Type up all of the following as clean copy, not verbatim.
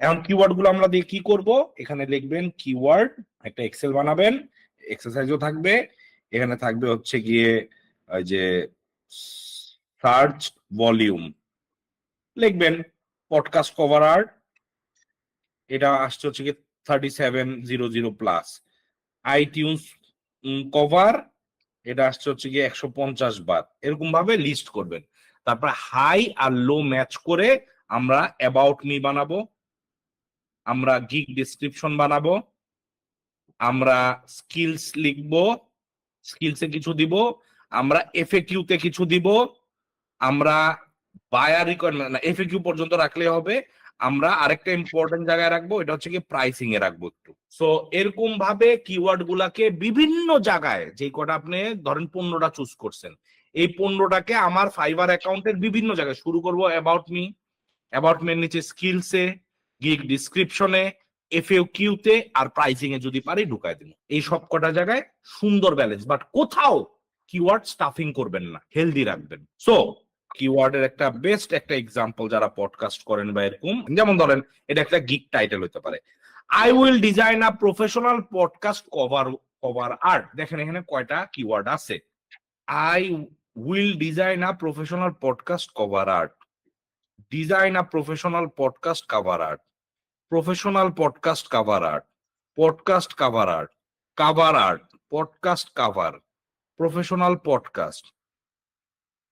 এখন কিওয়ার্ড গুলো আমরা দিয়ে কি করব, এখানে লিখবেন কিওয়ার্ড, একটা এক্সেল বানাবেন, এক্সারসাইজও থাকবে, এখানে থাকবে হচ্ছে গিয়ে যে সার্চ ভলিউম, লিখবেন পডকাস্ট কভার আর্ট, এটা আসছে হচ্ছে গিয়ে 3700+। আইটিউন্স কভার, এটা আসছে হচ্ছে গিয়ে 150 বার। এরকম ভাবে লিস্ট করবেন। তারপর হাই আর লো ম্যাচ করে আমরা অ্যাবাউট মি বানাবো, আমরা গিগ ডেসক্রিপশন বানাবো, আমরা স্কিলস লিখবো, স্কিলসে কিছু দিব, আমরা এফএকিউ তে কিছু দিব, আমরা বায়ার রিকোয়ারমেন্ট না এফএকিউ পর্যন্ত রাখলে হবে। আমরা আরেকটা ইম্পর্টেন্ট জায়গায় রাখবো, এটা হচ্ছে কি প্রাইসিং এ রাখবো একটু। সো এরকম ভাবে কিওয়ার্ড গুলাকে বিভিন্ন জায়গায়, যে কটা আপনি ধরেন 15টা চুজ করছেন, এই 15টাকে আমার ফাইবার অ্যাকাউন্টের বিভিন্ন জায়গায় শুরু করব অ্যাবাউট মি, অ্যাবাউট মি নিচে স্কিলসে, গিগ ডিসক্রিপশনে, এফএকিউ তে, আর প্রাইসিং এ যদি পারি ঢুকাই দিব। এই সব কটা জায়গায় সুন্দর ব্যালেন্স, বাট কোথাও কিওয়ার্ড স্টাফিং করবেন না, হেলদি রাখবেন। সো কিওয়ার্ডের একটা বেস্ট একটা এক্সাম্পল যারা পডকাস্ট করেন বা এরকম, যেমন ধরেন এটা একটা গিগ টাইটেল হতে পারে, I will design a professional podcast cover art. দেখেন এখানে কয়টা কিওয়ার্ড আছে, I will design a professional podcast cover art, design a professional podcast cover art, professional podcast cover art, podcast cover art, cover art, podcast cover, professional podcast,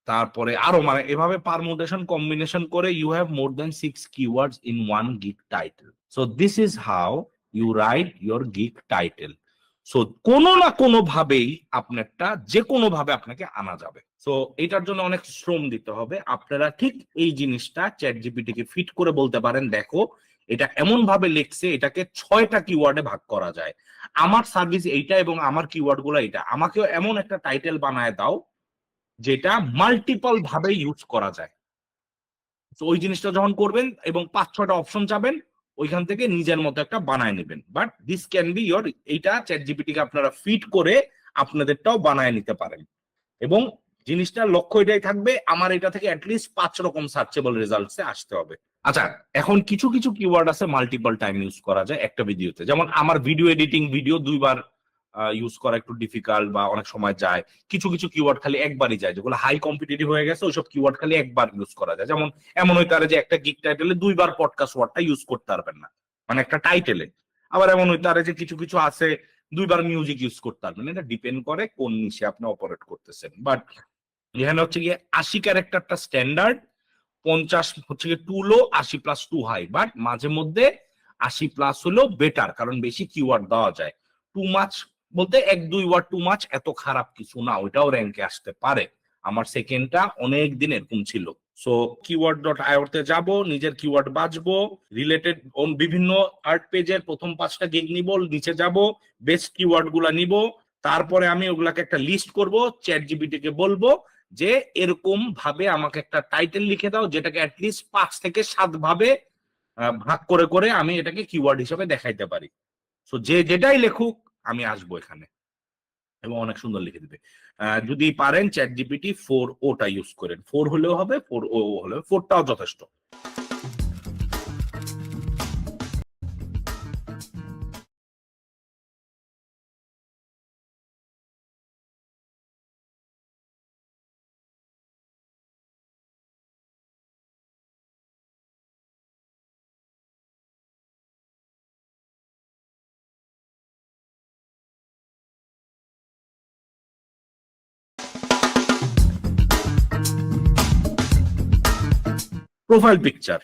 তারপরে আরো মানে এভাবে permutation combination করে you have more than 6 keywords in one gig title. So this is how you write your gig title. So কোনো না কোনো ভাবেই আপনারটা যে কোনো ভাবে আপনাকে আনা যাবে। সো এটার জন্য অনেক শ্রম দিতে হবে। আপনারা ঠিক এই জিনিসটা চ্যাট জিপিটি কে ফিট করে বলতে পারেন, দেখো এটা এমন ভাবে লিখছে, এটাকে 6টা কিওয়ার্ডে ভাগ করা যায়, আমার সার্ভিস এইটা এবং আমার কিওয়ার্ড গুলো এইটা, আমাকেও এমন একটা টাইটেল বানায় দাও যেটা মাল্টিপল ভাবে ইউজ করা যায়। তো ওই জিনিসটা যখন করবেন এবং 5-6টা অপশন চাবেন, ওইখান থেকে নিজের মতো একটা বানায় নেবেন। But this can be your, এইটা চ্যাট জিপিটি কে আপনারা ফিট করে আপনাদেরটাও বানায় নিতে পারেন। এবং জিনিসটার লক্ষ্য এটাই থাকবে, আমার এটা থেকে অ্যাটলিস্ট 5 রকম সার্চেবল রেজাল্টসে আসতে হবে। আচ্ছা, এখন কিছু কিছু কিওয়ার্ড আছে মাল্টিপল টাইম ইউজ করা যায় একটা ভিডিওতে, যেমন আমার ভিডিও এডিটিং, ভিডিও 2বার ইউজ করা একটু ডিফিকাল্ট বা অনেক সময় যায়। কিছু কিছু কিওয়ার্ড খালি একবারই যায়, যেগুলো হাই কম্পিটিটিভ হয়ে গেছে ওইসব কিওয়ার্ড খালি একবার ইউজ করা যায়। যেমন এমন হইতে পারে যে একটা গিগ টাইটেলে 2বার পডকাস্ট ওয়ার্ডটা ইউজ করতে পারবেন না, মানে একটা টাইটেলে। আবার এমন হইতে পারে যে কিছু কিছু আছে 2বার মিউজিক ইউজ করতে পারবেন। এটা ডিপেন্ড করে কোন নিশে আপনি অপারেট করতেছেন। বাট এখানে হচ্ছে গিয়ে 80 ক্যারেক্টারটা স্ট্যান্ডার্ড, 50 হচ্ছে গিয়ে টু লো, 80+2 হাই। বাট মাঝে মধ্যে 80+ হলেও বেটার, কারণ বেশি কিওয়ার্ড দেওয়া যায়। টু মাচ বলতে 1-2 ওয়ার্ড টু মাচ এত খারাপ কিছু না, ওইটাও র্যাঙ্কে আসতে পারে। আমার সেকেন্ডটা অনেক দিন এরকম ছিল। সো keyword.io তে যাব, নিজের কিওয়ার্ড বাছবো, রিলেটেড বিভিন্ন আর্ট পেজের প্রথম 5টা গিগ নিব, নিচে যাব, বেস্ট কিওয়ার্ড গুলা নিব, তারপরে আমি ওগুলাকে একটা লিস্ট করব, চ্যাট জিপিটি কে বলবো যে এরকম ভাবে আমাকে একটা টাইটেল লিখে দাও যেটাকে অ্যাটলিস্ট 5 থেকে 7 ভাবে ভাগ করে করে আমি এটাকে কিওয়ার্ড হিসেবে দেখাইতে পারি। সো যে যেটাই লেখুক আমি আসবো এখানে এবং অনেক সুন্দর লিখে দিবে। যদি পারেন চ্যাট জিপিটি 4o ইউজ করেন, 4 হলেও হবে, 4o হলেও, 4টাও যথেষ্ট। প্রোফাইল পিকচার,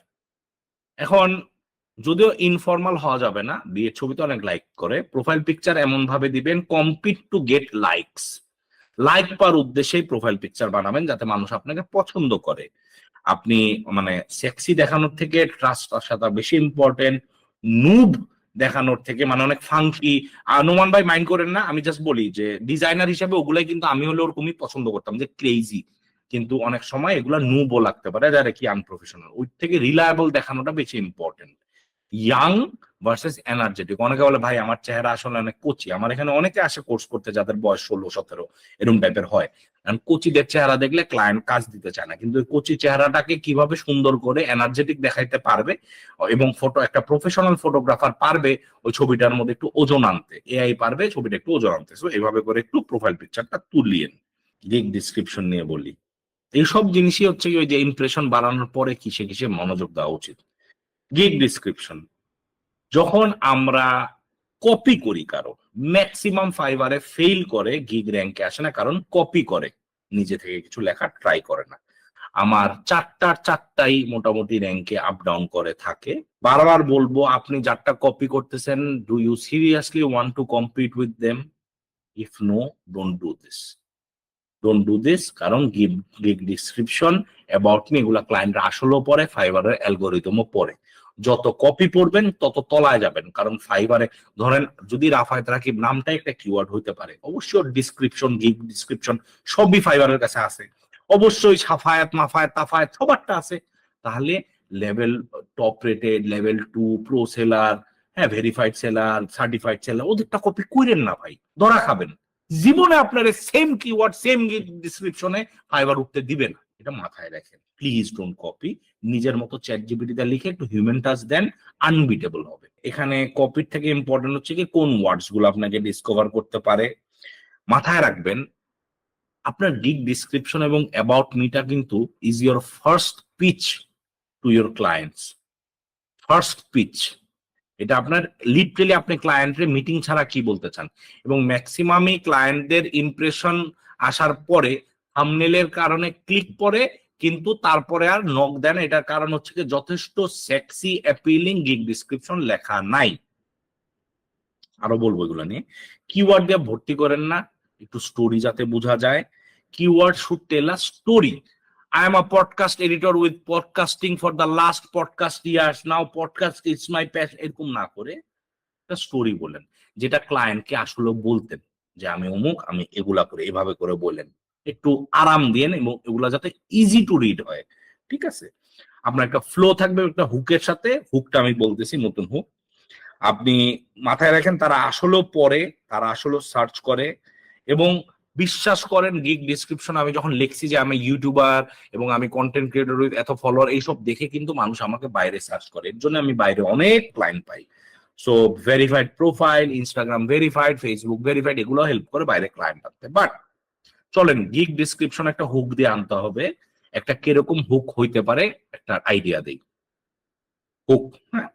এখন যদিও ইনফর্মাল হওয়া যাবে না, বিয়ের ছবিতে অনেক লাইক করে। প্রোফাইল পিকচার এমন ভাবে দিবেন compete to get likes, like পাওয়ার উদ্দেশ্যেই প্রোফাইল পিকচার বানাবেন যাতে মানুষ আপনাকে পছন্দ করে। আপনি মানে সেক্সি দেখানোর থেকে ট্রাস্ট আসাটা বেশি ইম্পর্টেন্ট, নুব দেখানোর থেকে, মানে অনেক ফাঙ্কি। নোমান ভাই মাইন্ড করেন না, আমি জাস্ট বলি যে ডিজাইনার হিসেবে ওগুলাই কিন্তু আমি হলে ওরকমই পছন্দ করতাম, যে ক্রেজি, কিন্তু অনেক সময় এগুলা নুবও লাগতে পারে যারা কি আনপ্রফেশনাল। ওই থেকে রিলায়েবল দেখানোটা বেশি ইম্পর্টেন্ট। Young versus energetic. অনেকে বলে ভাই আমার চেহারা আসলে অনেক কচি, আমার এখানে অনেকে আসে কোর্স করতে যাদের বয়স 16-17 এরকম টাইপের হয়। কারণ কোচিদের চেহারা দেখলে ক্লায়েন্ট কাজ দিতে চায় না, কিন্তু কোচি চেহারাটাকে কিভাবে সুন্দর করে এনার্জেটিক দেখাইতে পারবে, এবং ফটো একটা প্রফেশনাল ফটোগ্রাফার পারবে ওই ছবিটার মধ্যে একটু ওজন আনতে, এআই পারবে ছবিটা একটু ওজন আনতে। সো এইভাবে করে একটু প্রোফাইল পিকচারটা তুলিয়েন। গিগ ডিসক্রিপশন নিয়ে বলি, এইসব জিনিসই হচ্ছে ওই যে ইমপ্রেশন বাড়ানোর পরে কিসে কিসে মনোযোগ দেওয়া উচিত। গিগ ডিসক্রিপশন যখন আমরা কপি করি কারো, ম্যাক্সিমাম ফাইবারে ফেইল করে, গিগ র্যাঙ্কে আসে না, কারণ কপি করে, নিজে থেকে কিছু লেখা ট্রাই করে না। আমার চারটাই মোটামুটি র্যাঙ্কে আপ ডাউন করে থাকে। বারবার বলবো, আপনি যারটা কপি করতেছেন, do you seriously want to compete with them? If no, don't do this. কারণ গিগ ডিসক্রিপশন, অ্যাবাউট মি, এগুলা ক্লায়েন্টরা আসলেও পড়ে, ফাইবারের অ্যালগোরিদমও পড়ে। যত কপি পড়বেন তত তলায় যাবেন। কারণ ফাইবারে ধরেন যদি রাফায়েত রাকিব নামটাই একটা কিওয়ার্ড হইতে পারে, অবশ্যই ডিসক্রিপশন, গিগ ডিসক্রিপশন সবই ফাইবারের কাছে আছে, অবশ্যই সাফায়াত মাফায়াত তাফায়াত সবারটা আছে। তাহলে level top rated, level 2 pro seller, হ্যাঁ ভেরিফাইড সেলার, সার্টিফাইড সেলার, ওদেরটা কপি করেন না ভাই, ধরা খাবেন। জীবনে আপনার সেম কিওয়ার্ড সেম ডিসক্রিপশনে ফাইবার উঠতে দিবে না, এটা মাথায় রাখেন। Please don't copy. নিজের মতো চ্যাট জিপিটিতে লিখে একটু হিউম্যান টাচ দেন, আনবিটেবল হবে। এখানে কপির থেকে ইম্পর্টেন্ট হচ্ছে কি কোন ওয়ার্ডস গুলো আপনাকে ডিসকভার করতে পারে। মাথায় রাখবেন, আপনার গিগ ডিসক্রিপশন এবং অ্যাবাউট মিটা কিন্তু is your first pitch to your clients. First pitch, এটা আপনার লিটারেলি আপনি ক্লায়েন্টের মিটিং ছাড়া কি বলতে চান। এবং ম্যাক্সিমামই ক্লায়েন্টদের ইমপ্রেশন আসার পরে থাম্বনেলের কারণে ক্লিক পরে, কিন্তু তারপরে আর নক দেন। এটার কারণ হচ্ছে যে যথেষ্ট সেক্সি অ্যাপিলিং গিগ ডিসক্রিপশন লেখা নাই। আরো বলবো এগুলো নিয়ে। কিওয়ার্ড দিয়ে ভর্তি করেন না, একটু স্টোরি যাতে বোঝা যায়। Keyword should tell a story. I am a podcast editor with podcasting for the last podcast years. Now podcast is my passion. এরকম না করে একটা স্টোরি বলেন, যেটা ক্লায়েন্টকে আসলে বলতেন যে আমি অমুক, আমি এগুলা করে, এভাবে করে বলেন। একটু আরাম দিয়েন এবং এগুলা যাতে ইজি টু রিড হয়। ঠিক আছে, আপনার একটা ফ্লো থাকবে একটা হুকের সাথে। হুকটা আমি বলতেছি নতুন হুক, আপনি মাথায় রাখেন তারা আসলেও পড়ে, তারা আসলেও সার্চ করে। এবং বিশ্বাস করেন, গিগ ডিসক্রিপশন আমি যখন লিখছি যে আমি ইউটিউবার এবং আমি কন্টেন্ট ক্রিয়েটর উইথ এত ফলোয়ার, এইসব দেখে কিন্তু মানুষ আমাকে বাইরে সার্চ করে, এর জন্য আমি বাইরে অনেক ক্লায়েন্ট পাই। So verified profile, Instagram verified, Facebook verified, এগুলো হেল্প করে বাইরে ক্লায়েন্ট আনতে। বাট চলেন গিগ ডিসক্রিপশন একটা হুক দিয়ে আনতে হবে। একটা কিরকম হুক হইতে পারে একটা আইডিয়া দেই। হুক, হ্যাঁ,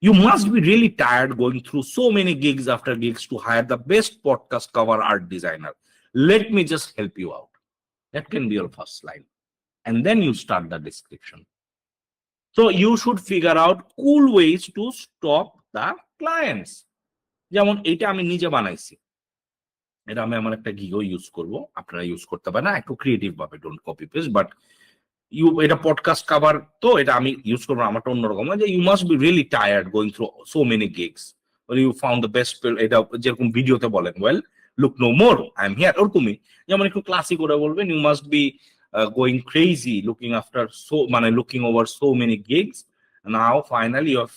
you must be really tired going through so many gigs after gigs to hire the best podcast cover art designer. Let me just help you out. That can be your first line. And then you start the description. So you should figure out cool ways to stop the clients. যেমন এইটা আমি নিজে বানাইছি, এটা আমি আমার একটা গিগও use করব, আপনারা ইউজ করতে পারেন না, একটু ক্রিয়েটিভ ভাবে, ডোন্ট কপি পেস্ট। বাট এটা পডকাস্ট কভার, তো এটা আমি ইউজ করবো আমারটা অন্যরকম, যে you must be really tired going through so many gigs, you found the best. এটা যেরকম ভিডিওতে বলেন, well look no more, I am here, ওরকমই। যেমন একটু ক্লাসিক করে বলবেন, you must be going crazy looking after so, মানে looking over so many gigs, now finally you have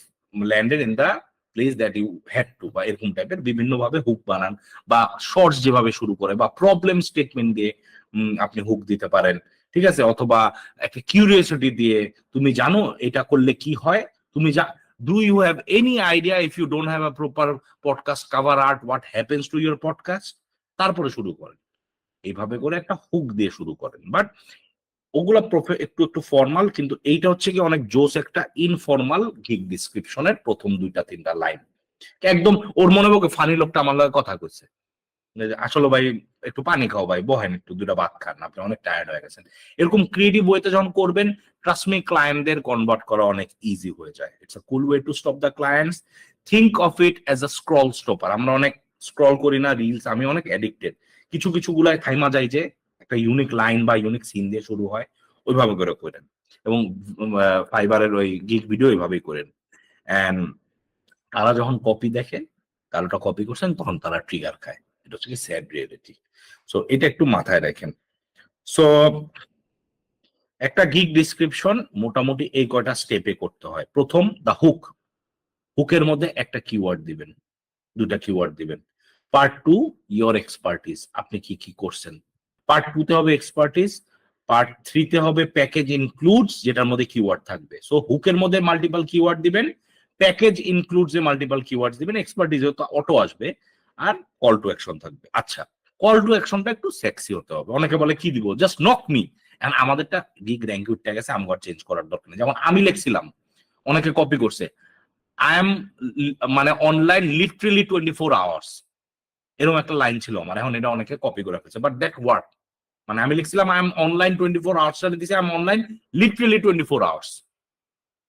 landed in the place that you had to, বা এরকম টাইপের বিভিন্ন ভাবে হুক বানান। বা শর্টস যেভাবে শুরু করে, বা প্রবলেম স্টেটমেন্ট দিয়ে আপনি হুক দিতে পারেন। ঠিক আছে, অথবা একটা কিউরিওসিটি দিয়ে, তুমি জানো এটা করলে কি হয়, তুমি do you have any idea if you don't have a proper podcast cover art what happens to your podcast, তারপরে শুরু করেন। এইভাবে করে একটা হুক দিয়ে শুরু করেন। বাট ওগুলা একটু একটু ফর্মাল, কিন্তু এইটা হচ্ছে কি অনেক জোস একটা ইনফর্মাল গিগ ডিসক্রিপশনের প্রথম 2-3টা লাইন। একদম ওর মনে হোক ফানি লোকটা আমার লগে কথা কইছে, আসলে ভাই একটু পানি খাও ভাই, বহেন একটু, 2টা ভাত খান, আপনি অনেক টায়ার্ড হয়ে গেছেন। এরকম ক্রিয়েটিভ ওয়েতে যখন করবেন, ট্রাস্ট মি, ক্লায়েন্টদের কনভার্ট করা অনেক ইজি হয়ে যায়। It's a cool way to stop the clients. Think of it as a scroll stopper. আমরা অনেক স্ক্রল করি না রিলস, আমি অনেক অ্যাডিক্টেড। কিছু কিছু গুলায় থাইমা যায় যে একটা ইউনিক লাইন বা ইউনিক সিন দিয়ে শুরু হয়, ওইভাবে করে করেন। এবং ফাইবারের ওই গিগ ভিডিও এইভাবেই করেন। এন্ড তারা যখন কপি দেখে, কারোটা কপি করছেন, তখন তারা ট্রিগার খায়। এটা হচ্ছে কি স্যাড রিয়েলিটি। সো এটা একটু মাথায় রাখেন। সো একটা গিগ ডিসক্রিপশন মোটামুটি এই কয়টা স্টেপে করতে হয়। প্রথম, দা হুক। হুকের মধ্যে একটা কিওয়ার্ড দিবেন, দুটা কিওয়ার্ড দিবেন। পার্ট 2 ইয়োর এক্সপার্টিস, আপনি কি কি করছেন। পার্ট 2 তে হবে এক্সপার্টিস, পার্ট 3 তে হবে প্যাকেজ ইনক্লুডস, যেটার মধ্যে কিওয়ার্ড থাকবে। সো হুকের মধ্যে মাল্টিপল কিওয়ার্ড দিবেন, প্যাকেজ ইনক্লুডস এ মাল্টিপল কিওয়ার্ডস দিবেন, এক্সপার্টিস তো অটো আসবে, আর কল টু অ্যাকশন থাকবে। আচ্ছা, কল টু অ্যাকশনটা একটু সেক্সি হতে হবে। অনেকে বলে কি দিব, জাস্ট নক মি। এন্ড আমাদেরটা গিগ র্যাঙ্ক উঠে গেছে, আমার চেঞ্জ করার দরকার নেই। যেমন আমি লিখছিলাম, অনেকে কপি করছে, আই এম মানে অনলাইন লিটারেলি 24 আওয়ার্স, এরকম একটা লাইন ছিল আমার। এখন এটা অনেকে কপি করে ফেলছে, বাট দ্যাট ওয়ার্ক। মানে আমি লিখছিলাম আই এম অনলাইন 24 আওয়ার্স, দিছি I am online literally 24 hours.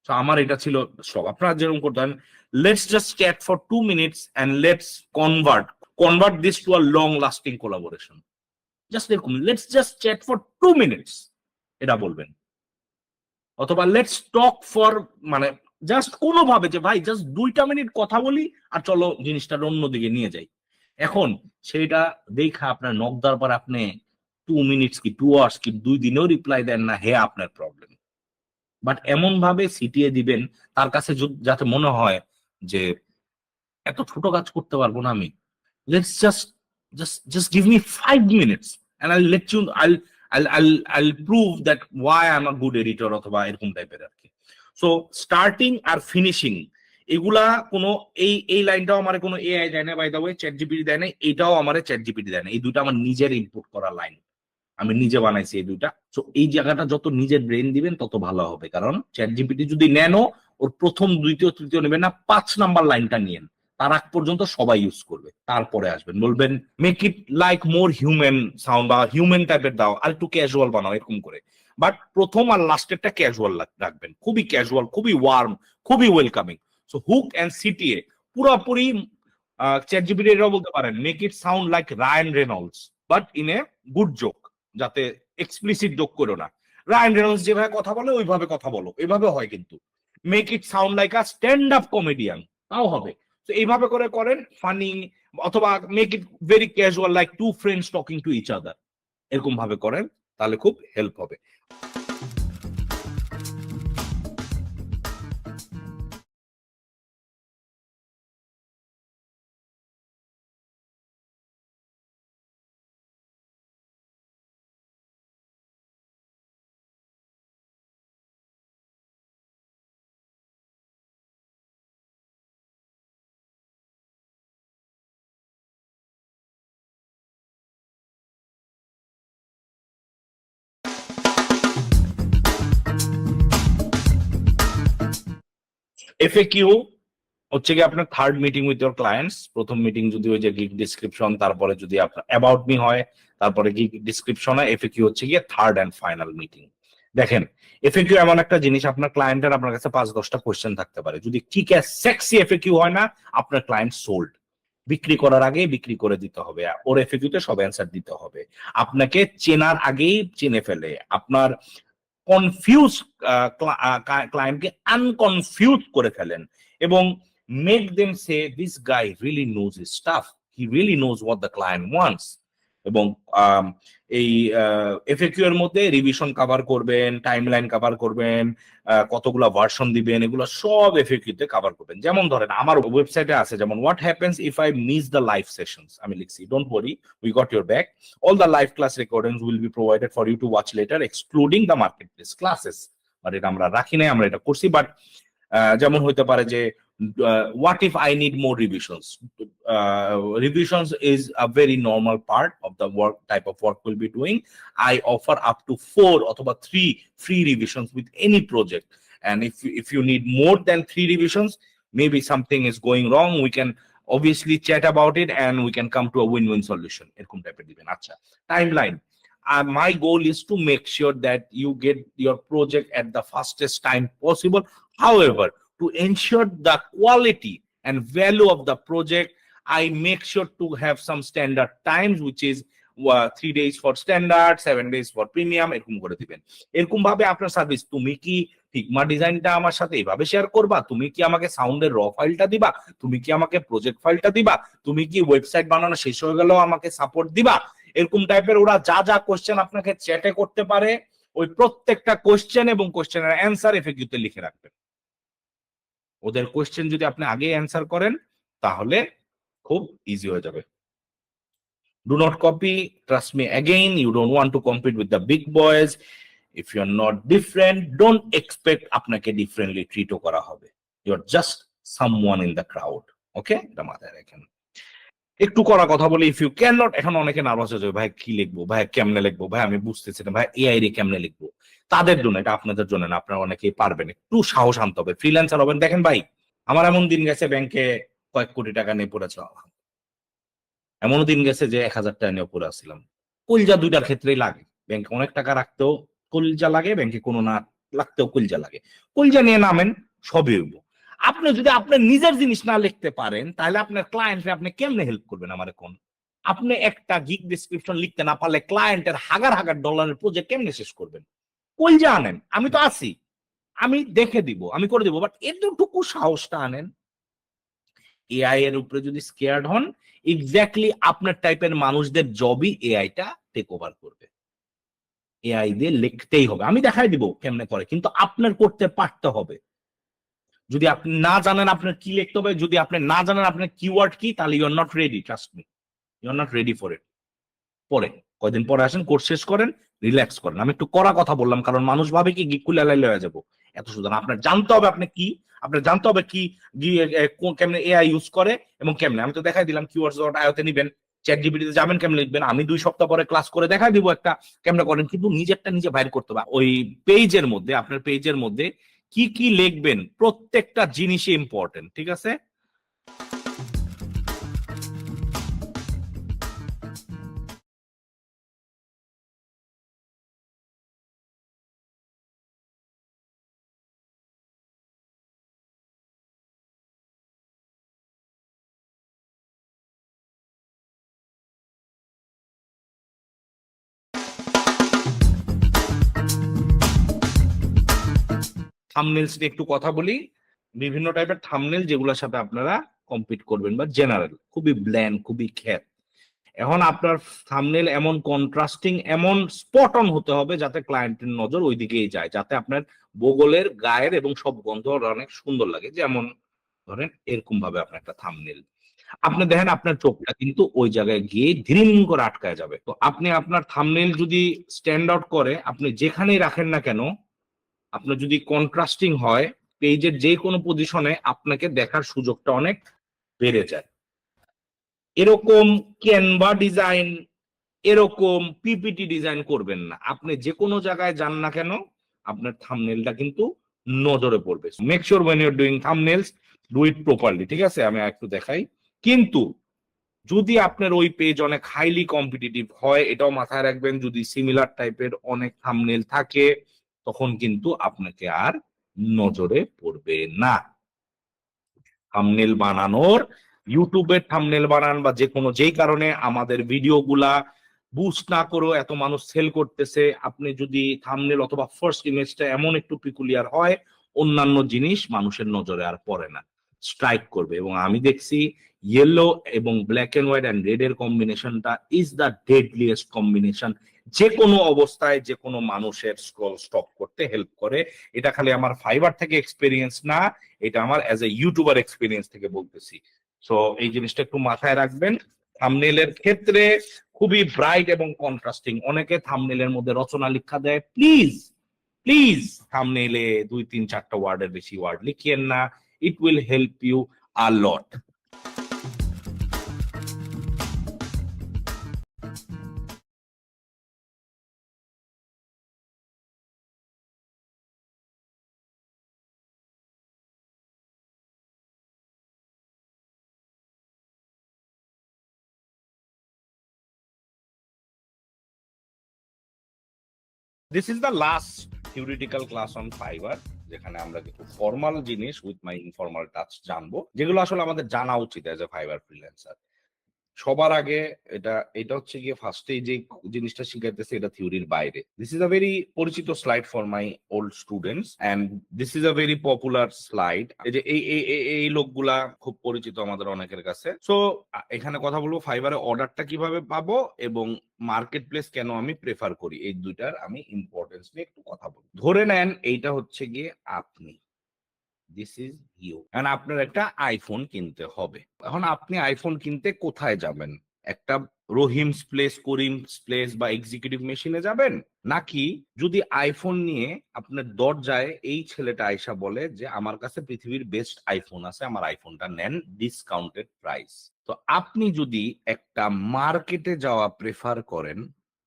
তো আমার এটা ছিল সব। আপনারা যেরকম করতেন, let's just chat for 2 minutes and let's convert this to a long lasting collaboration. Just এরকম, let's just chat for 2 minutes, এটা বলবেন। অথবা লেটস টক ফর, মানে জাস্ট কোনোভাবে যে ভাই জাস্ট 2টা মিনিট কথা বলি আর চলো জিনিসটা অন্যদিকে নিয়ে যাই। এখন সেইটা দেখা আপনার নক দেওয়ার পর আপনি 2 মিনিটস কি 2 আওয়ার্স কি 2 দিনেও রিপ্লাই দেন না, হে আপনার প্রবলেম। বাট এমন ভাবে সিটিয়ে দিবেন তার কাছে যাতে মনে হয় যে এত ছোট কাজ করতে পারবো না আমি, let's just give me 5 minutes and I'll let you, I'll prove that why I am a good editor, অথবা এরকম টাইপের আর কি। সো স্টার্টিং আর ফিনিশিং এগুলা কোনো, এই লাইনটাও আমার কোনো এআই দেয় না, by the way ChatGPT দেয় না, এটাও আমার চ্যাট জিপিটি দেয় না। এই দুটো আমার নিজের ইনপুট করা লাইন, আমি নিজে বানাইছি এই দুইটা। তো এই জায়গাটা যত নিজের ব্রেন দিবেন তত ভালো হবে। কারণ চ্যাট জিপিটি যদি নেনও, ওর প্রথম দ্বিতীয় তৃতীয় নেবেন না, 5 নাম্বার লাইনটা নিয়েন, তার আগ পর্যন্ত সবাই ইউজ করবে, তারপরে আসবেন বলবেন make it like more human sound, বা হিউম্যান টাইপের দাও, আর একটু ক্যাজুয়াল বানাও এরকম করে। বাট প্রথম আর লাস্টেরটা ক্যাজুয়াল রাখবেন, খুবই ক্যাজুয়াল, খুবই ওয়ার্ম, খুবই welcoming. So hook and CTA পুরোপুরি চ্যাট জিপিটি এটাও বলতে পারেন, make it sound like Ryan Reynolds but in a good joke, যাতে এক্সপ্লিসিট জোক করো না। রায়ান রেনল্ডস যেভাবে কথা বলে ওইভাবে কথা বলো, এভাবে হয় কিন্তু। Make it sound like a stand up comedian, তাও হবে। তো এইভাবে করে করেন ফানি, অথবা make it very casual like two friends talking to each other, এরকম ভাবে করেন, তাহলে খুব হেল্প হবে। এফএকিউ হচ্ছে কি আপনার third meeting with your clients. প্রথম মিটিং যদি ওই যে গিগ ডিসক্রিপশন, তারপরে যদি আপনার অ্যাবাউট মি হয়, তারপরে গিগ ডিসক্রিপশন হয়, এফএকিউ হচ্ছে গিয়ে থার্ড এন্ড ফাইনাল মিটিং। দেখেন, এফএকিউ এমন একটা জিনিস, আপনার ক্লায়েন্টের আপনার কাছে 5-10টা কোয়েশ্চেন থাকতে পারে, যদি ঠিক আছে সেক্সি এফএকিউ হয় না, আপনার ক্লায়েন্ট সোল্ড। বিক্রি করার আগে বিক্রি করে দিতে হবে, ওর এফএকিউতে সব অ্যান্সার দিতে হবে। আপনাকে চেনার আগেই চিনে ফেলে, আপনার কনফিউজ ক্লায়েন্টকে আনকনফিউজ করে ফেলেন, এবং make them say this guy really knows his stuff, he really knows what the client wants. এবং এই এফএকিউ এর মধ্যে রিভিশন কভার করবেন, টাইমলাইন কভার করবেন, কতগুলা ভার্সন দিবেন, এগুলো সব এফএকিউ তে কভার করবেন। যেমন ধরেন আমার ওয়েবসাইটে আছে, যেমন what happens if I miss the live sessions, আমি লিখছি don't worry, we got your back, all the live class recordings will be provided for you to watch later excluding the marketplace classes। But এটা আমরা রাখি নাই, আমরা এটা করছি। But যেমন হইতে পারে যে what if I need more revisions? Revisions is a very normal part of the work, type of work we'll be doing. I offer up to 4 অথবা 3 free revisions with any project, and if you need more than 3 revisions, maybe something is going wrong, we can obviously chat about it and we can come to a win-win solution, এরকম টাইপের দিবেন। আচ্ছা, timeline, my goal is to make sure that you get your project at the fastest time possible. However, to ensure the quality and value of the project, I make sure to have some standard times, which is 3 days for standard, 7 days for premium, এরকম করে দিবেন। এরকম ভাবে আপনার service, তুমি কি Figma ডিজাইনটা আমার সাথে এইভাবে শেয়ার করবা, তুমি কি আমাকে সাউন্ডের র ফাইলটা দিবা, তুমি কি আমাকে প্রজেক্ট ফাইলটা দিবা, তুমি কি ওয়েবসাইট বানানো শেষ হয়ে গেলেও আমাকে সাপোর্ট দিবা, এরকম টাইপের ওরা যা যা কোশ্চেন আপনাকে চ্যাটে করতে পারে, ওই প্রত্যেকটা কোশ্চেন এবং কোশ্চেনের অ্যান্সার এফএকিউতে লিখে রাখবেন। ওদের কোয়েশ্চেন যদি আপনি আগে অ্যান্সার করেন তাহলে খুব ইজি হয়ে যাবে। Do not copy, trust me again, you don't want to compete with the big boys. If you are not different, don't expect আপনাকে differently treat করা হবে। You are just someone in the crowd. Okay, এটা মাথায় রাখেন। একটু করা কথা বলি, ইফ ইউ ক্যান নট, এখন অনেকে নার্ভাস হয়ে যাবে, ভাই কি লিখবো, ভাই কেমনে লিখবো, ভাই আমি বুঝতেছি না, ভাই এআই রে কেমনে লিখবো। তাদের জন্য, এটা আপনাদের জন্য না, আপনারা অনেকেই পারবেন, একটু সাহস আনতে হবে, ফ্রিল্যান্সার হবেন। দেখেন ভাই, আমার এমন দিন গেছে ব্যাংকে কয়েক কোটি টাকা নিয়ে পড়েছিলাম, এমনও দিন গেছে যে 1,000 টাকা নিয়ে পড়ে আসছিলাম। কলজা দুইটার ক্ষেত্রেই লাগে, ব্যাংকে অনেক টাকা রাখতেও কলজা লাগে, ব্যাংকে কোনো না রাখতেও কলজা লাগে। কলজা নিয়ে নামেন, সবই হইব। আপনি যদি আপনার নিজের জিনিস না লিখতে পারেন, তাহলে আপনার ক্লায়েন্টকে আপনি কেমনে হেল্প করবেন আমার কোন? আপনি একটা গিগ ডেসক্রিপশন লিখতে না পারলে ক্লায়েন্টের হাজার হাজার ডলারের প্রজেক্ট কেমনে শেষ করবেন? কলজা আনেন, আমি তো আছি, আমি দেখে দিব, আমি করে দিব, বাট এতটুকু সাহসটা আনেন। এআই এর উপরে যদি স্কেয়ার্ড হন, এক্স্যাক্টলি আপনার টাইপের মানুষদের জবই এআইটা টেক ওভার করবে। এআই দিয়ে লিখতেই হবে, আমি দেখাই দিব কেমনে করে, কিন্তু আপনার করতে পারতে হবে। যদি আপনি না জানেন আপনার কি লিখতে হবে, যদি আপনি না জানেন আপনার কিওয়ার্ড কি, তাহলে you are not ready, trust me, you are not ready for it. পরে কয়দিন পরে আসেন, কোর্স শেষ করেন, রিল্যাক্স করেন। আমি একটু কড়া কথা বললাম, কারণ মানুষ ভাবে কি গিক খুলে হয়ে যাবো, এত সুতরাং আপনার জানতে হবে আপনি কি, আপনার জানতে হবে কি কেমনে এআই ইউজ করে এবং কেমনে। আমি তো দেখাই দিলাম কিওয়ার্ডস ডট আইওতে নিবেন, চ্যাট জিপিটিতে যাবেন, কেমনে লিখবেন, আমি 2 সপ্তাহ পরে ক্লাস করে দেখাই দিব একটা কেমনে করেন, কিন্তু নিজেরটা নিজে বাইর করতে হবে। ওই পেজের মধ্যে, আপনার পেজের মধ্যে কি কি লিখবেন, প্রত্যেকটা জিনিসই ইম্পর্টেন্ট, ঠিক আছে? থাম্বনেলস নিয়ে একটু কথা বলি। বিভিন্ন টাইপের থাম্বনেল যেগুলোর সাথে আপনারা কম্পিট করবেন, বা জেনারেল, খুবই ব্ল্যান্ড, খুবই খ্যাত। এখন আপনার থাম্বনেল এমন কন্ট্রাস্টিং, এমন স্পট অন হতে হবে যাতে ক্লায়েন্টের নজর ওই দিকেই যায়, যাতে আপনার বগলের, গায়ের এবং সব গন্ধ অনেক সুন্দর লাগে। যেমন ধরেন এরকম ভাবে আপনার একটা থাম্বনেল, আপনি দেখেন আপনার চোখটা কিন্তু ওই জায়গায় গিয়ে ধীরিং করে আটকায় যাবে। তো আপনি আপনার থাম্বনেল যদি স্ট্যান্ড আউট করে, আপনি যেখানেই রাখেন না কেন, আপনার যদি কন্ট্রাস্টিং হয়, পেজের যে কোনো পজিশনে আপনাকে দেখার সুযোগটা অনেক বেড়ে যায়। এরকম ক্যানভা ডিজাইন, এরকম পিপিটি ডিজাইন করবেন না। আপনি যে কোনো জায়গায় যান না কেন, আপনার থাম্বনেলটা কিন্তু নজরে পড়বে। Make sure when you're doing thumbnails, do it properly, ঠিক আছে? আমি একটু দেখাই। কিন্তু যদি আপনার ওই পেজ অনেক হাইলি কম্পিটিটিভ হয়, এটাও মাথায় রাখবেন, যদি সিমিলার টাইপের অনেক থাম্বনেল থাকে, তখন কিন্তু আপনাকে আর নজরে পড়বে না। থাম্বনেল বানানোর, ইউটিউবের থাম্বনেল বানান বা যে কোনো, যেই কারণে আমাদের ভিডিওগুলা বুস্ট না করেও এত মানুষ সেল করতেছে, আপনি যদি থাম্বনেল অথবা ফার্স্ট ইমেজটা এমন একটু পিকুলিয়ার হয়, অন্যান্য জিনিস মানুষের নজরে আর পড়ে না, স্ট্রাইক করবে। এবং আমি দেখছি ইয়েলো এবং black and white and red এর কম্বিনেশনটা ইজ দ্য ডেডলিয়েস্ট কম্বিনেশন। যে কোনো অবস্থায় যে কোনো মানুষের স্ক্রল স্টপ করতে হেল্প করে। এটা খালি আমার ফাইবার থেকে এক্সপিরিয়েন্স না, এটা আমার অ্যাজ এ ইউটিউবার এক্সপিরিয়েন্স থেকে বলতেছি। সো এই জিনিসটা একটু মাথায় রাখবেন। থাম্বনেলের ক্ষেত্রে খুবই ব্রাইট এবং কন্ট্রাস্টিং, অনেকে থাম্বনেলের মধ্যে রচনা লিখা দেয়, প্লিজ প্লিজ থাম্বনেলে 2, 3, 4টা ওয়ার্ডের বেশি ওয়ার্ড লিখিয়েন না, it will help you a lot. This is the last theoretical class on Fiverr, যেখানে আমরা কিছু ফর্মাল জিনিস উইথ মাই ইনফর্মাল টাচ জানবো, যেগুলো আসলে আমাদের জানা উচিত অ্যাজ এ ফাইবার ফ্রিল্যান্সার। সবার আগে এটা এটা হচ্ছে গিয়ে ফার্স্টে যে জিনিসটা শিখাইতেছে, এটা থিওরির বাইরে। দিস ইজ আ ভেরি পরিচিত slide for my old students and this is a very popular slide. এই যে এই লোকগুলা খুব পরিচিত আমাদের অনেকের কাছে। সো এখানে কথা বলবো ফাইবারে অর্ডারটা কিভাবে পাবো এবং মার্কেট প্লেস কেন আমি প্রেফার করি, এই দুইটার আমি ইম্পর্টেন্স নিয়ে একটু কথা বলবো। ধরে নেন এইটা হচ্ছে গিয়ে আপনি দিস ইজ ইউ। এন্ড আপনার একটা আইফোন কিনতে হবে। এখন আপনি আইফোন কিনতে কোথায় যাবেন? একটা রহিমস প্লেস, করিমস প্লেস বা এক্সিকিউটিভ মেশিনে যাবেন, নাকি যদি আইফোন নিয়ে আপনার দরজায় এই ছেলেটা আইসা বলে যে আমার কাছে পৃথিবীর বেস্ট আইফোন আছে, আমার আইফোনটা নেন ডিসকাউন্টেড প্রাইস। তো আপনি যদি একটা মার্কেটে যাওয়া প্রেফার করেন